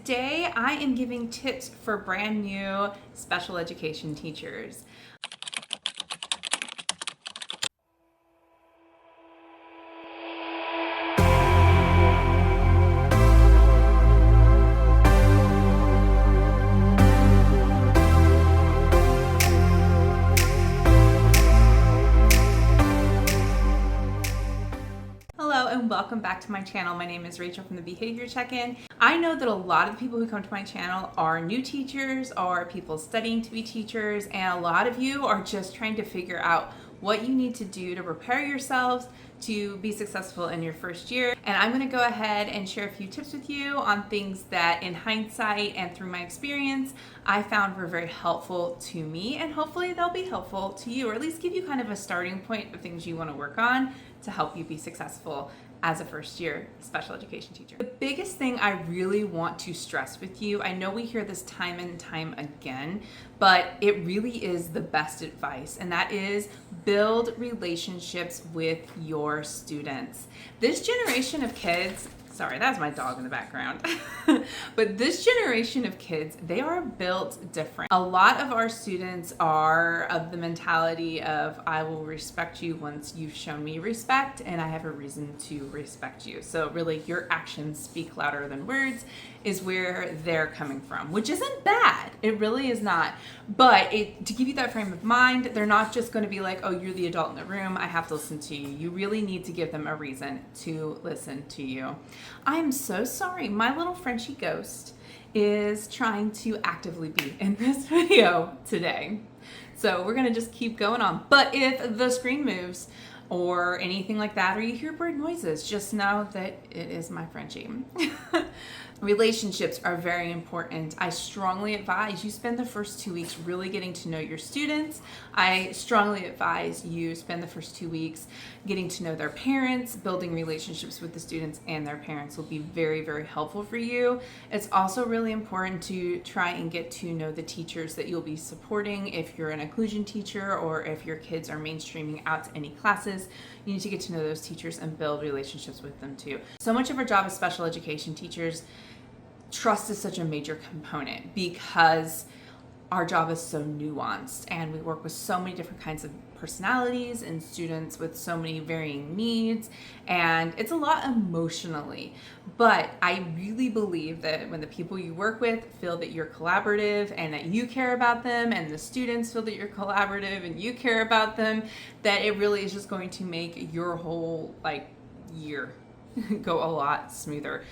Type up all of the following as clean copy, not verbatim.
Today I am giving tips for brand new special education teachers. Hello and welcome back to my channel. My name is Rachel from the Behavior Check-In. I know that a lot of the people who come to my channel are new teachers or people studying to be teachers, and a lot of you are just trying to figure out what you need to do to prepare yourselves to be successful in your first year. And I'm going to go ahead and share a few tips with you on things that in hindsight and through my experience I found were very helpful to me, and hopefully they'll be helpful to you, or at least give you kind of a starting point of things you want to work on to help you be successful as a first year special education teacher. The biggest thing I really want to stress with you, I know we hear this time and time again, but it really is the best advice, and that is build relationships with your students. This generation of kids, sorry, that's my dog in the background. But this generation of kids, they are built different. A lot of our students are of the mentality of, I will respect you once you've shown me respect, and I have a reason to respect you. So really, your actions speak louder than words is where they're coming from, which isn't bad. It really is not. But to give you that frame of mind, they're not just going to be like, oh, you're the adult in the room, I have to listen to you. You really need to give them a reason to listen to you. I'm so sorry. My little Frenchie ghost is trying to actively be in this video today. So we're going to just keep going on. But if the screen moves or anything like that, or you hear bird noises, just know that it is my Frenchie. Relationships are very important. I strongly advise you spend the first 2 weeks really getting to know your students. I strongly advise you spend the first 2 weeks getting to know their parents. Building relationships with the students and their parents will be very, very helpful for you. It's also really important to try and get to know the teachers that you'll be supporting. If you're an inclusion teacher or if your kids are mainstreaming out to any classes, you need to get to know those teachers and build relationships with them too. So much of our job as special education teachers, trust is such a major component because our job is so nuanced and we work with so many different kinds of personalities and students with so many varying needs, and it's a lot emotionally. But I really believe that when the people you work with feel that you're collaborative and that you care about them, and the students feel that you're collaborative and you care about them, that it really is just going to make your whole year go a lot smoother.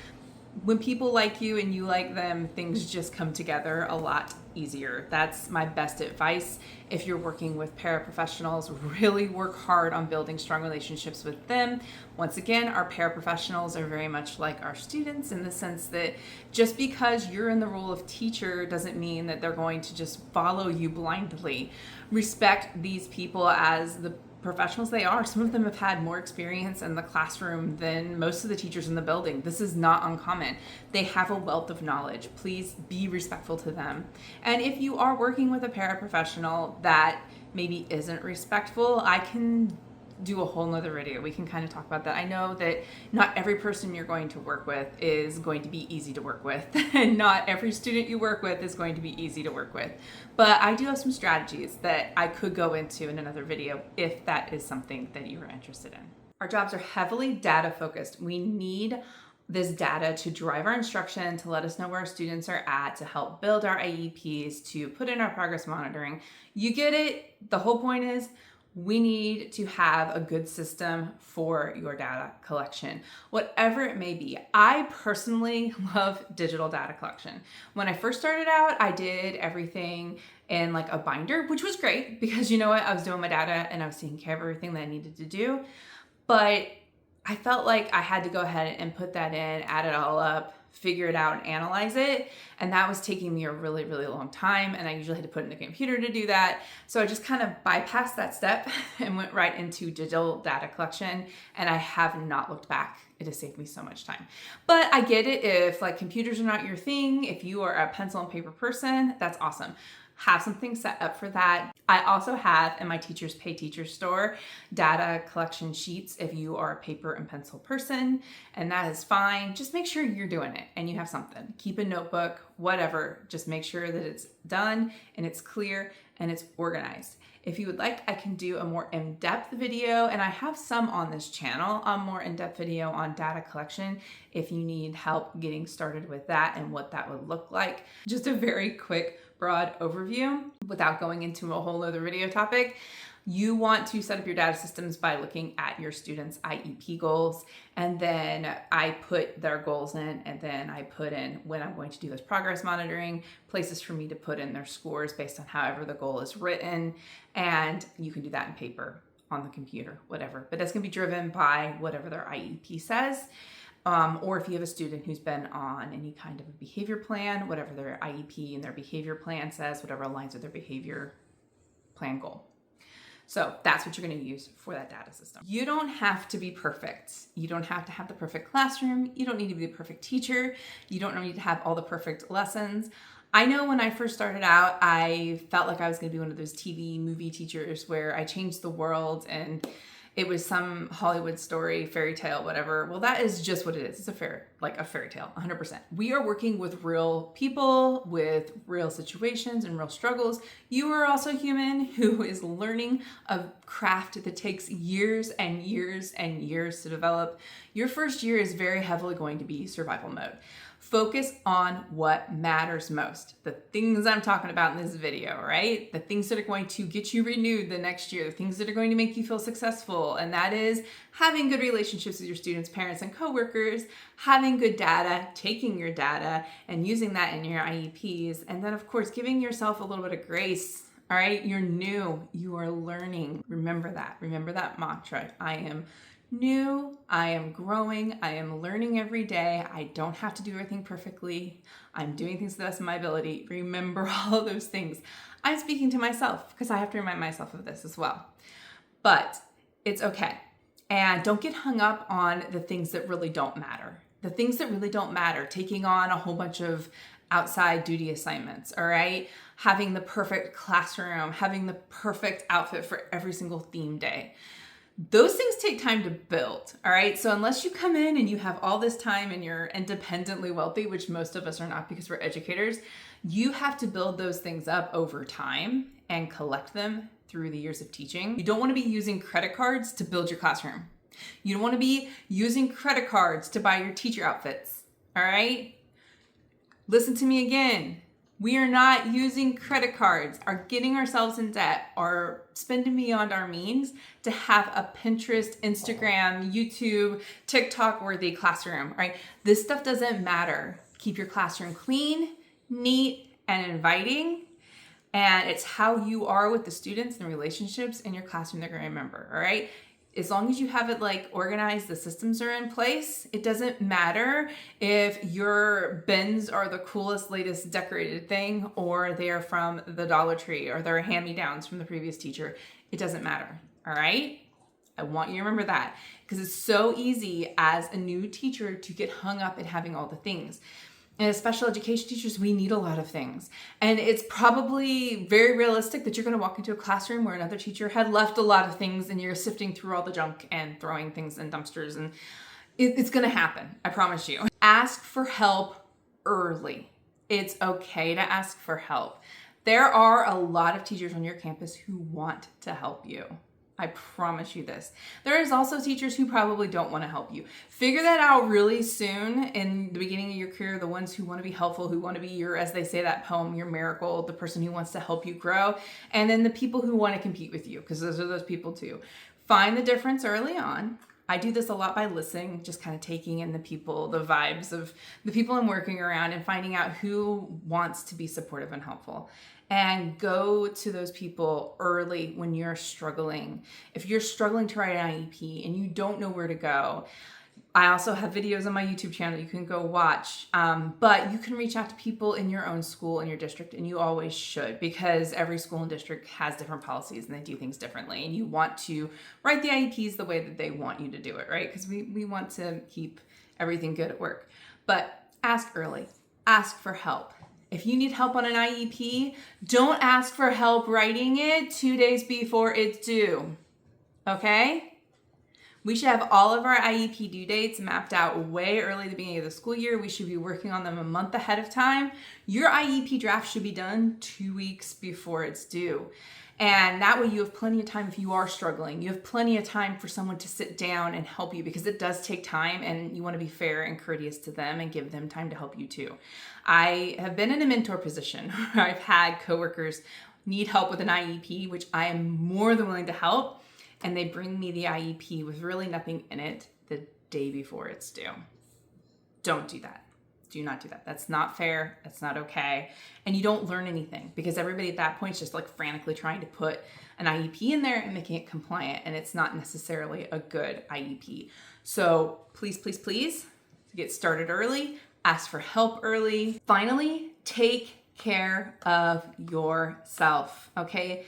When people like you and you like them, things just come together a lot easier. That's my best advice. If you're working with paraprofessionals, really work hard on building strong relationships with them. Once again, our paraprofessionals are very much like our students in the sense that just because you're in the role of teacher doesn't mean that they're going to just follow you blindly. Respect these people as the professionals they are. Some of them have had more experience in the classroom than most of the teachers in the building. This is not uncommon. They have a wealth of knowledge. Please be respectful to them. And if you are working with a paraprofessional that maybe isn't respectful, I can do a whole nother video. We can kind of talk about that. I know that not every person you're going to work with is going to be easy to work with, and not every student you work with is going to be easy to work with. But I do have some strategies that I could go into in another video if that is something that you are interested in. Our jobs are heavily data focused. We need this data to drive our instruction, to let us know where our students are at, to help build our IEPs, to put in our progress monitoring. You get it. The whole point is we need to have a good system for your data collection, whatever it may be. I personally love digital data collection. When I first started out, I did everything in like a binder, which was great because you know what? I was doing my data and I was taking care of everything that I needed to do. But I felt like I had to go ahead and put that in, add it all up, figure it out and analyze it. And that was taking me a really, really long time. And I usually had to put it in the computer to do that. So I just kind of bypassed that step and went right into digital data collection. And I have not looked back. It has saved me so much time. But I get it if like computers are not your thing, if you are a pencil and paper person, that's awesome. have something set up for that. I also have in my Teachers Pay Teachers store data collection sheets if you are a paper and pencil person, and that is fine. Just make sure you're doing it and you have something. Keep a notebook, whatever. Just make sure that it's done and it's clear and it's organized. If you would like, I can do a more in-depth video, and I have some on this channel, a more in-depth video on data collection if you need help getting started with that and what that would look like. Just a very quick, broad overview without going into a whole other video topic. You want to set up your data systems by looking at your students' IEP goals, and then I put their goals in, and then I put in when I'm going to do this progress monitoring, places for me to put in their scores based on however the goal is written, and you can do that in paper, on the computer, whatever. But that's going to be driven by whatever their IEP says. Or if you have a student who's been on any kind of a behavior plan, whatever their IEP and their behavior plan says, whatever aligns with their behavior plan goal. So that's what you're going to use for that data system. You don't have to be perfect. You don't have to have the perfect classroom. You don't need to be the perfect teacher. You don't need to have all the perfect lessons. I know when I first started out, I felt like I was going to be one of those TV movie teachers where I changed the world and it was some Hollywood story, fairy tale, whatever. Well, that is just what it is. It's a fairy tale, 100%. We are working with real people, with real situations and real struggles. You are also human who is learning a craft that takes years and years and years to develop. Your first year is very heavily going to be survival mode. Focus on what matters most. The things I'm talking about in this video, right? The things that are going to get you renewed the next year, the things that are going to make you feel successful. And that is having good relationships with your students, parents, and coworkers, having good data, taking your data and using that in your IEPs. And then of course, giving yourself a little bit of grace. All right. You're new. You are learning. Remember that. Remember that mantra. I am new, I am growing, I am learning every day. I don't have to do everything perfectly. I'm doing things to the best of my ability. Remember all of those things. I'm speaking to myself because I have to remind myself of this as well. But it's okay. And don't get hung up on the things that really don't matter. The things that really don't matter, taking on a whole bunch of outside duty assignments, all right? Having the perfect classroom, having the perfect outfit for every single theme day. Those things take time to build, all right? So unless you come in and you have all this time and you're independently wealthy, which most of us are not because we're educators, you have to build those things up over time and collect them through the years of teaching. You don't want to be using credit cards to build your classroom. You don't want to be using credit cards to buy your teacher outfits, all right? Listen to me again. We are not using credit cards, are getting ourselves in debt, or spending beyond our means to have a Pinterest, Instagram, YouTube, TikTok worthy classroom, right? This stuff doesn't matter. Keep your classroom clean, neat, and inviting. And it's how you are with the students and relationships in your classroom they're going to remember, all right? As long as you have it like organized, the systems are in place, it doesn't matter if your bins are the coolest, latest decorated thing, or they're from the Dollar Tree, or they're hand-me-downs from the previous teacher. It doesn't matter, all right? I want you to remember that because it's so easy as a new teacher to get hung up at having all the things. And as special education teachers, we need a lot of things. And it's probably very realistic that you're going to walk into a classroom where another teacher had left a lot of things and you're sifting through all the junk and throwing things in dumpsters. And it's going to happen. I promise you. Ask for help early. It's okay to ask for help. There are a lot of teachers on your campus who want to help you. I promise you this. There is also teachers who probably don't want to help you. Figure that out really soon in the beginning of your career, the ones who want to be helpful, who want to be your, as they say that poem, your miracle, the person who wants to help you grow, and then the people who want to compete with you, because those are those people too. Find the difference early on. I do this a lot by listening, just kind of taking in the people, the vibes of the people I'm working around and finding out who wants to be supportive and helpful. And go to those people early when you're struggling. If you're struggling to write an IEP and you don't know where to go, I also have videos on my YouTube channel you can go watch, but you can reach out to people in your own school, in your district, and you always should, because every school and district has different policies and they do things differently, and you want to write the IEPs the way that they want you to do it, right? Because we want to keep everything good at work. But ask early, ask for help. If you need help on an IEP, don't ask for help writing it 2 days before it's due, okay? We should have all of our IEP due dates mapped out way early at the beginning of the school year. We should be working on them a month ahead of time. Your IEP draft should be done 2 weeks before it's due. And that way you have plenty of time if you are struggling. You have plenty of time for someone to sit down and help you, because it does take time and you want to be fair and courteous to them and give them time to help you too. I have been in a mentor position where I've had coworkers need help with an IEP, which I am more than willing to help. And they bring me the IEP with really nothing in it the day before it's due. Don't do that. Do not do that. That's not fair. That's not okay. And you don't learn anything, because everybody at that point is just like frantically trying to put an IEP in there and making it compliant. And it's not necessarily a good IEP. So please, please, please get started early. Ask for help early. Finally, take care of yourself, okay?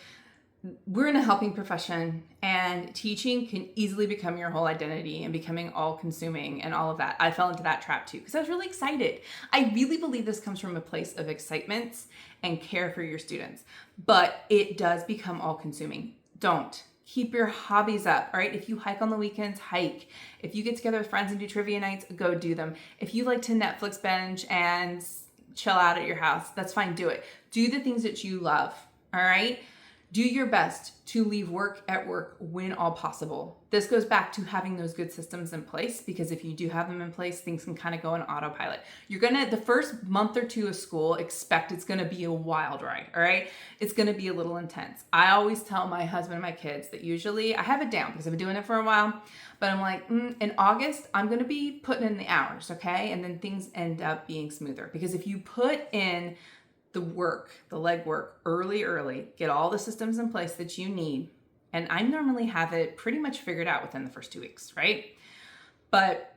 We're in a helping profession, and teaching can easily become your whole identity and becoming all consuming and all of that. I fell into that trap too, because I was really excited. I really believe this comes from a place of excitement and care for your students, but it does become all consuming. Don't. Keep your hobbies up, all right? If you hike on the weekends, hike. If you get together with friends and do trivia nights, go do them. If you like to Netflix binge and chill out at your house, that's fine, do it. Do the things that you love, all right? Do your best to leave work at work when all possible. This goes back to having those good systems in place, because if you do have them in place, things can kind of go on autopilot. You're gonna, the first month or two of school, expect it's gonna be a wild ride, all right? It's gonna be a little intense. I always tell my husband and my kids that usually, I have it down because I've been doing it for a while, but I'm like, in August, I'm gonna be putting in the hours, okay? And then things end up being smoother, because if you put in the work, the legwork early, get all the systems in place that you need. And I normally have it pretty much figured out within the first 2 weeks, right? But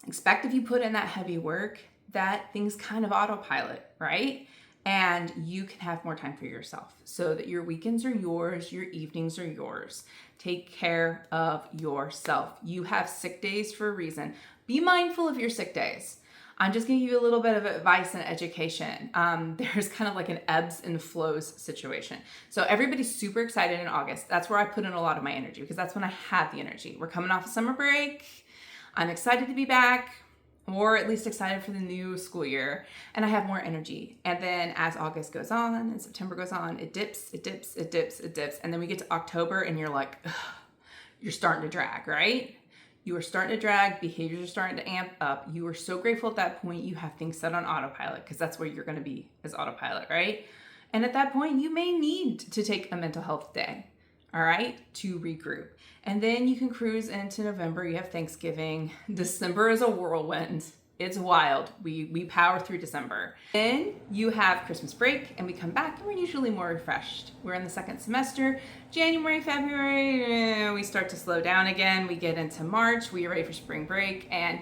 expect if you put in that heavy work that things kind of autopilot, right? And you can have more time for yourself, so that your weekends are yours, your evenings are yours. Take care of yourself. You have sick days for a reason. Be mindful of your sick days. I'm just gonna give you a little bit of advice and education. There's kind of like an ebbs and flows situation. So everybody's super excited in August. That's where I put in a lot of my energy, because that's when I have the energy. We're coming off a summer break. I'm excited to be back, or at least excited for the new school year, and I have more energy. And then as August goes on and September goes on, it dips, it dips, it dips, it dips. And then we get to October and you're like, ugh, you're starting to drag, right? You are starting to drag, behaviors are starting to amp up. You are so grateful at that point you have things set on autopilot, because that's where you're gonna be, is autopilot, right? And at that point, you may need to take a mental health day, all right, to regroup. And then you can cruise into November. You have Thanksgiving. December is a whirlwind. It's wild. We power through December. Then you have Christmas break, and we come back and we're usually more refreshed. We're in the second semester. January, February, we start to slow down again. We get into March. We are ready for spring break, and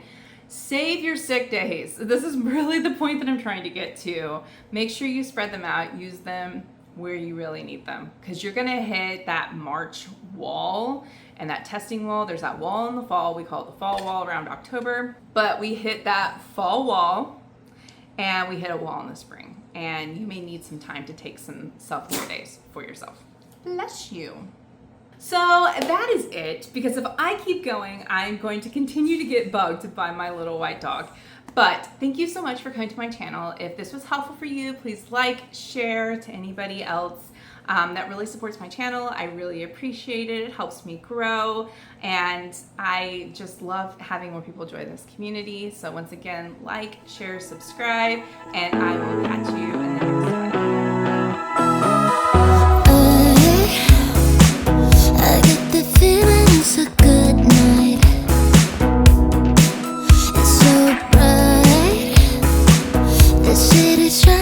save your sick days. This is really the point that I'm trying to get to. Make sure you spread them out. Use them where you really need them, because you're gonna hit that March wall and that testing wall. There's that wall in the fall. We call it the fall wall around October, but we hit that fall wall and we hit a wall in the spring, and you may need some time to take some self-care days for yourself. Bless you. So that is it, because if I keep going, I'm going to continue to get bugged by my little white dog. But thank you so much for coming to my channel. If this was helpful for you, please like, share to anybody else. That really supports my channel. I really appreciate it. It helps me grow, and I just love having more people join this community. So once again, like, share, subscribe, and I will catch you in the next one. I get the feeling it's a good night. It's so bright. The city's shining.